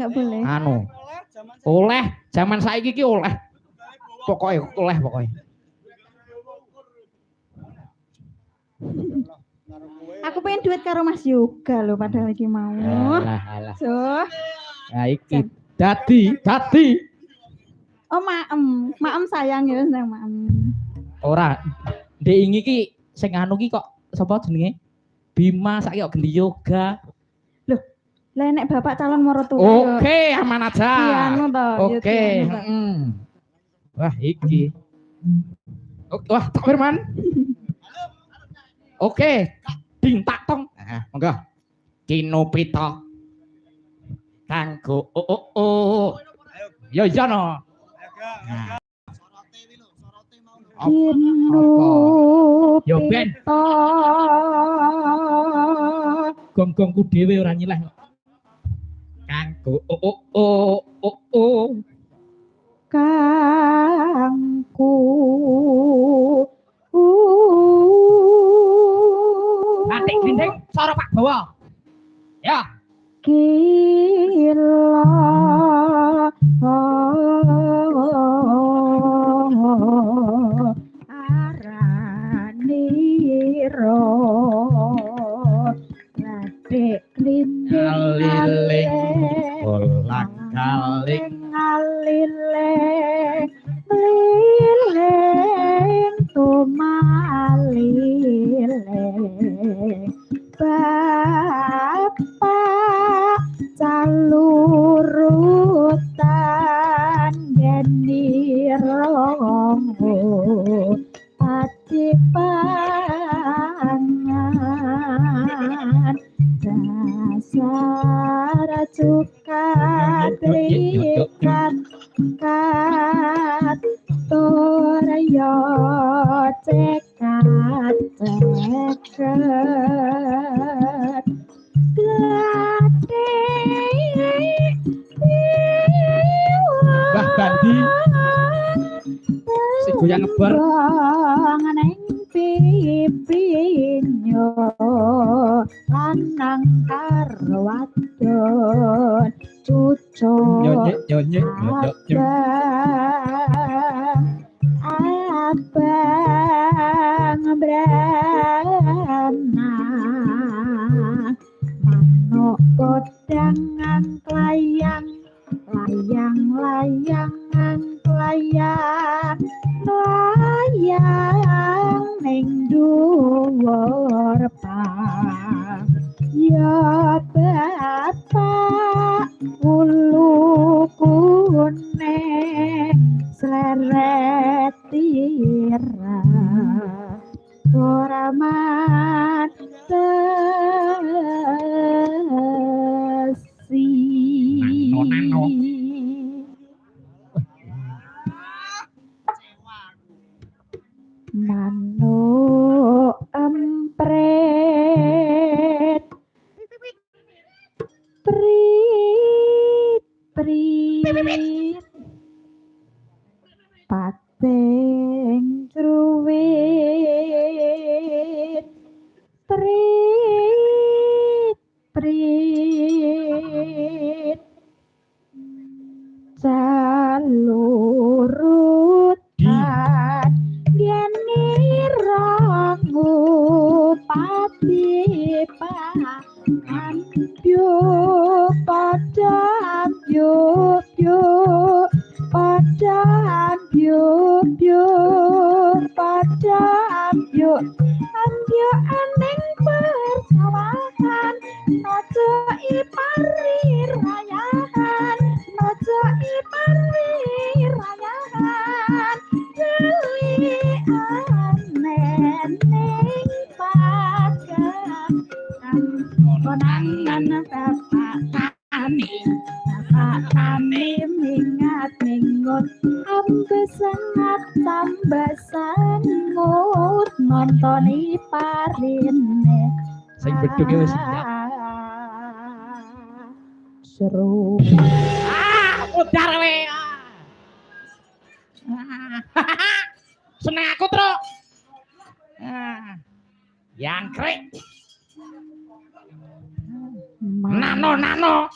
Gak boleh. Anu. Oleh zaman saiki ki oleh. Pokoknya oleh pokoknya. Aku pengen duet karo Mas Yoga loh padahal lagi mau. Alah. So. Nah iki dadi. Oh maem sayang ya seneng maem. Ora. Ndek ingi ki sing anu ki kok sapa jenenge? Bima saiki kok gendi yoga. Loh, lah nek bapak calon marotua. Oke, aman aja. Anu to. Oke. Wah, iki. Wah, Cak Firman. Oke, ding tak tong. Monggo. Kinopita. Kanggo Yo no. Yo ben. Gong-gongku dhewe ora nyileh. Kanggo kangku batik dinding soro Pak Bawa ya gila araniro batik dinding bolak-balik ngalileng lileng tumalileng bapak calurutan geni rongo ati pangan dasar cukat likat kat toryo cekat ceket Mbah Bandi si goyang ngebar neng pipinyo lanang karo wadon cucu abang brana manuk kodangan layang ning dhuwur pang ya bapak ulu kuning sleret tira ora mantesi nano manuk empret prit pating truwit prit calurutan geni rangu pati pangan yuk padam yuk padam yuk padam yuk ambil aneng persawahan nojo ipari rayahan nojo ipari rayahan geli aneng pagam konangan bapak kami mingat mingut ambesengat tambah sangut nontoni parine sing bedhuke wis siap seru udar we seneng aku tro yang krek nano